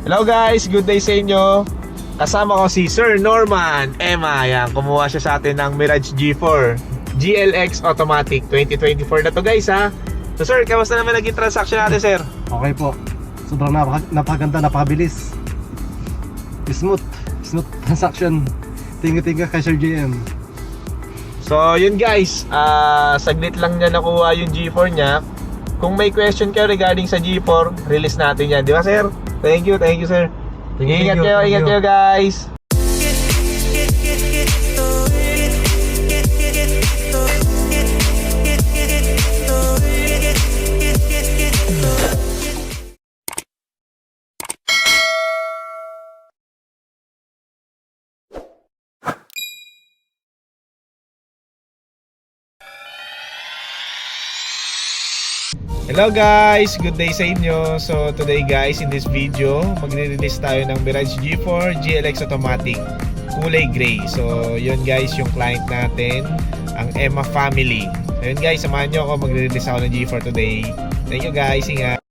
Hello guys, good day sa inyo. Kasama ko si Sir Norman Emma. Yan, kumuha siya sa atin ng Mirage G4 GLX Automatic 2024 na to guys ha. So sir, kamusta naman naging transaction natin sir? Okay po. Sobrang napakaganda, napakabilis. Smooth transaction. Thank you kay Sir JM. So yun guys, saglit lang niya nakuha yung G4 niya. Kung may question kayo regarding sa G4, release natin yan, di ba sir? Thank you sir. Ingat kayo guys. Hello guys, good day sa inyo. So today guys, in this video, magre-release tayo ng Mirage G4 GLX Automatic kulay gray. So yun guys, yung client natin, ang Emma family. So yun guys, samahan nyo ako, magre-release ako ng G4 today. Thank you guys, ingat.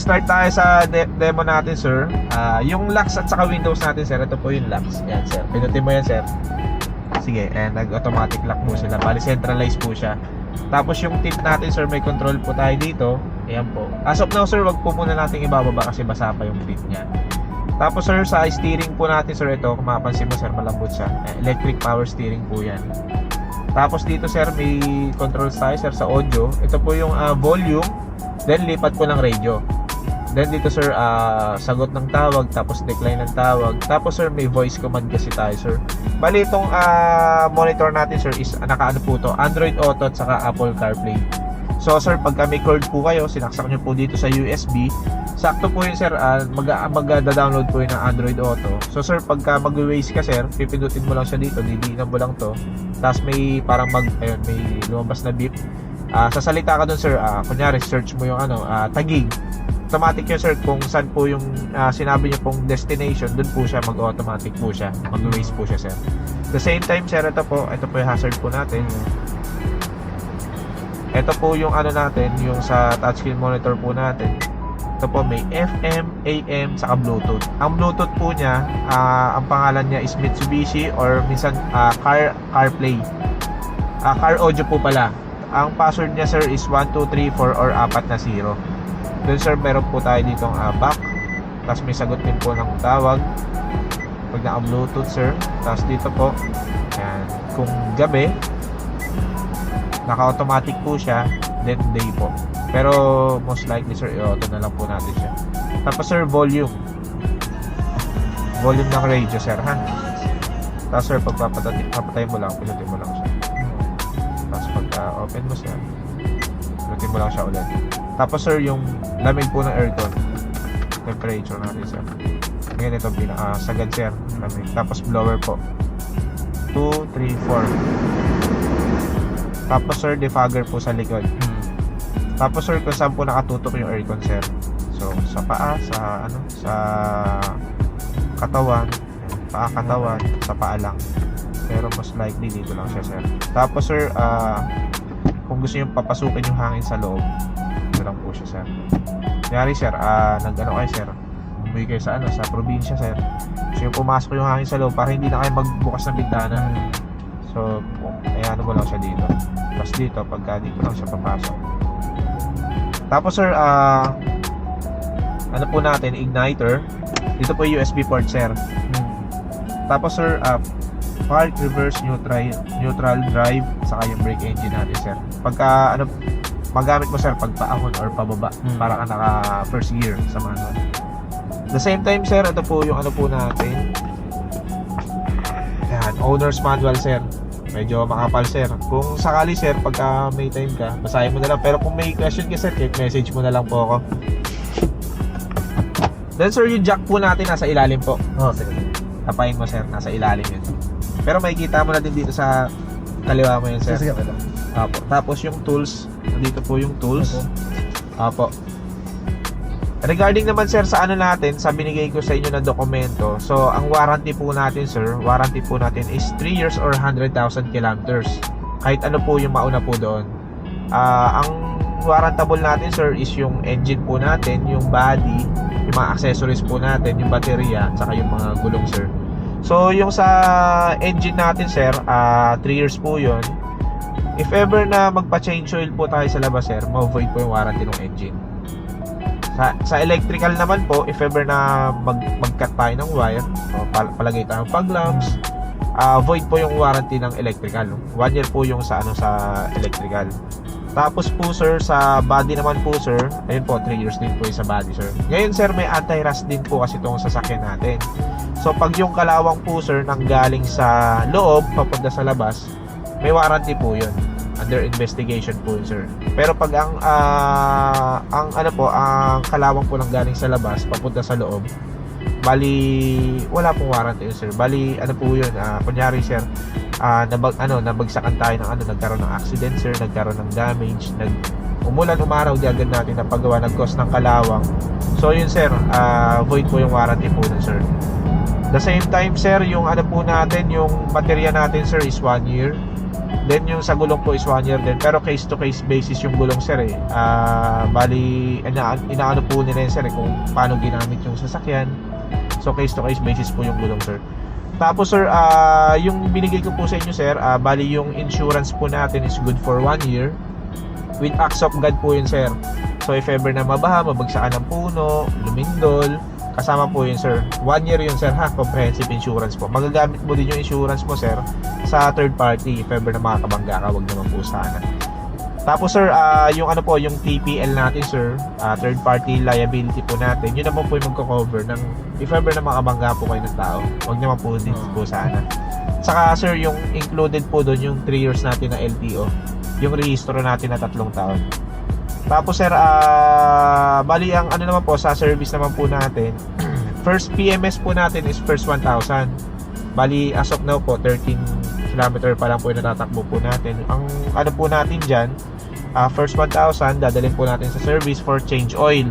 Start tayo sa demo natin sir. Yung locks at saka windows natin sir, ito po yung locks. Yan sir, pinutin mo yan sir. Sige, and nag-automatic lock po sila. Bali centralized po siya. Tapos yung tint natin sir, may control po tayo dito. Ayan po. As of now sir, wag po muna natin ibababa kasi basa pa yung tint nya. Tapos sir, sa steering po natin sir, ito kung mapapansin mo sir, malambot siya. Electric power steering po yan. Tapos dito sir, may controls tayo sir sa audio. Ito po yung volume, then lipat po ng radio. Then dito sir, sagot ng tawag, tapos decline ng tawag. Tapos sir, may voice command kasi tayo sir. Bali itong monitor natin sir is nakaano po to, Android Auto at saka Apple CarPlay. So sir, pagka may cord po kayo, sinaksak nyo po dito sa USB. Sakto po yun sir, magda-download po yun ng Android Auto. So sir, pagka mag-waze ka sir, pipindutin mo lang siya dito, didiinan mo lang to. Tapos may parang ayun, may lumabas na beep. Sasalita ka dun sir, kunyari search mo yung Taguig. Automatic yun sir, kung saan po yung sinabi niyo pong destination, dun po siya, mag-automatic po siya, mag-waze po siya sir. The same time sir, ito po yung hazard po natin. Ito po yung natin, yung sa touchscreen monitor po natin. Ito po may FM, AM, saka Bluetooth. Ang Bluetooth po niya, ang pangalan niya is Mitsubishi or minsan CarPlay. Car audio po pala. Ang password niya sir is 1234 or 4 na 0. Then sir, meron po tayo ditong back. Tapos may sagot din po ng tawag pag naka-bluetooth sir. Tapos dito po, yan, kung gabi, naka-automatic po siya, then day po. Pero most likely sir, i-auto na lang po natin siya. Tapos sir, volume ng radio sir ha. Tapos sir, pag papatay mo lang, pinutin mo lang siya. Tapos pagka open mo siya, pinutin mo lang siya ulit. Tapos sir, yung lamig po ng aircon, temperature natin sir. Ngayon itong sagad sir, lamig. Tapos blower po, 2, 3, 4. Tapos sir, defogger po sa likod. Tapos sir, kung saan po nakatutok yung aircon sir. So sa paa, sa katawan, sa paa lang. Pero most likely dito lang siya sir. Tapos sir, kung gusto nyo papasukin yung hangin sa loob, ito lang po siya sir. Kunyari sir, kayo sir, umuwi kayo sa probinsya sir. So yung pumasok yung hangin sa loob para hindi na kayo magbukas ng bintana. So ayan mo lang siya dito. Tapos dito, pagka dito lang siya papasok. Tapos sir, po natin, igniter. Dito po yung USB port sir. Tapos sir, park, reverse, neutral, drive, saka yung brake engine natin sir. Pagka magamit mo sir pag paahon or pababa, para ka naka first gear sa manual. The same time sir, ito po yung po natin. Yan, owner's manual sir. Medyo makapal sir. Kung sakali sir, pagka may time ka, basahin mo na lang. Pero kung may question ka sir, message mo na lang po ako. Then sir, yung jack po natin nasa ilalim po. Sige. Tapain mo sir, nasa ilalim yun. Pero makikita mo na din dito sa kaliwa mo yun sir. Sige. Apo. Tapos yung tools, dito po yung tools. Apo. Regarding naman sir sa ano natin, sa binigay ko sa inyo na dokumento, so ang warranty po natin sir, warranty po natin is 3 years or 100,000 kilometers. Kahit ano po yung mauna po doon. Ang warrantable natin sir is yung engine po natin, yung body, yung mga accessories po natin, yung baterya, saka yung mga gulong sir. So yung sa engine natin sir, 3 years po yun. If ever na magpa-change oil po tayo sa labas sir, ma-void po yung warranty ng engine. Sa electrical naman po, if ever na mag-cut tayo ng wire, o palagay tayo ng fog lamps, void po yung warranty ng electrical. 1 year po yung sa electrical. Tapos po sir, sa body naman po sir, ayun po, 3 years din po yung sa body sir. Ngayon sir, may anti-rust din po kasi itong sasakyan natin. So pag yung kalawang po sir nanggaling sa loob papunta sa labas, may warranty po yun. Under investigation po yun sir. Pero pag ang kalawang po nanggaling sa labas papunta sa loob, bali wala pong warranty yun sir. Bali ano po yun, kunyari sir, nabagsakan tayo ng nagkaroon ng accident sir, nagkaroon ng damage, umulan umaraw, diagad natin na paggawa, nag-cause ng kalawang. So yun sir, void po yung warranty po nun sir. The same time sir, yung po natin, yung baterya natin sir is 1 year. Then yung sa gulong po is 1 year din. Pero case to case basis yung gulong sir eh. Bali, inaano po nila yun sir kung paano ginamit yung sasakyan. So case to case basis po yung gulong sir. Tapos sir, yung binigay ko po sa inyo sir, bali yung insurance po natin is good for 1 year. With acts of God po yun sir. So if ever na mabaha, mabagsakan ng puno, lumindol, kasama po yun sir. 1 year yun sir ha, comprehensive insurance po. Magagamit mo din yung insurance mo sir sa third party. If ever na makakabangga ka, wag naman po sana. Tapos sir, yung yung TPL natin sir, third party liability po natin, yun naman po yung magko-cover ng if ever na makabangga po kayo ng tao. Wag naman po din po sana. Saka sir, yung included po doon yung 3 years natin na LTO, yung rehistro natin na 3 taon. Tapos sir, bali ang naman po sa service naman po natin, first PMS po natin is first 1,000. Bali as of now po 13 km pa lang po yung natatakbo po natin. Ang po natin dyan, first 1,000 dadalhin po natin sa service for change oil.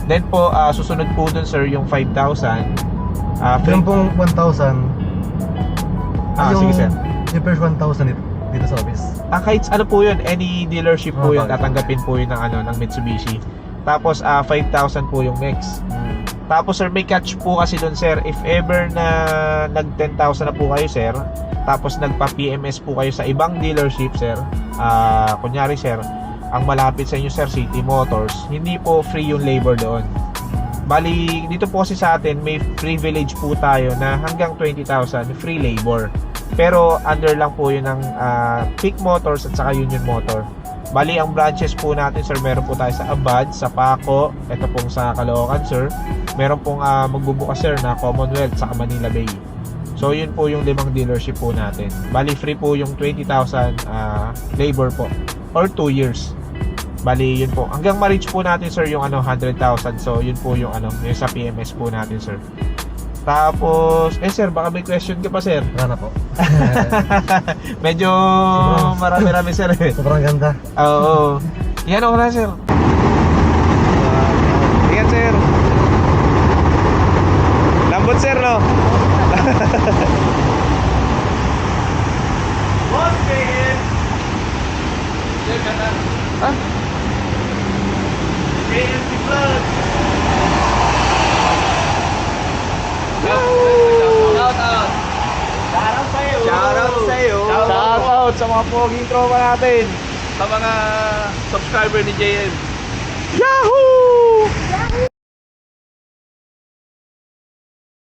Then po susunod po dun sir yung 5,000. Yung pong 1,000. Sige sir. Yung first 1,000 dito sa office. Kahit po yun, any dealership po yun, tatanggapin po yun ng Mitsubishi. Tapos 5,000 po yung next. Tapos sir, may catch po kasi doon sir, if ever na nag 10,000 na po kayo sir, tapos nagpa PMS po kayo sa ibang dealership sir, kunyari sir, ang malapit sa inyo sir, City Motors, hindi po free yung labor doon. Bali, dito po kasi sa atin, may privilege po tayo na hanggang 20,000 free labor. Pero under lang po yun ng Peak Motors at saka Union Motor. Bali, ang branches po natin sir, meron po tayo sa Abad, sa Paco, ito pong sa Caloocan sir. Meron pong magbubukas sir na Commonwealth sa Manila Bay. So yun po yung 5 dealership po natin. Bali, free po yung 20,000 labor po or 2 years. Bali, yun po. Hanggang ma-reach po natin sir yung 100,000. So yun po yung yung sa PMS po natin sir. Tapos, sir, baka may question ka pa sir? Wala na po. Medyo marami-rami sir eh. Sobrang ganda. Oo. Yan ako na sir. Yan sir. Lambot sir no? One second. JNC Vlog. Shoutout sa'yo. Shoutout sa mga poging tropa natin. Sa mga subscriber ni JN. Yahoo!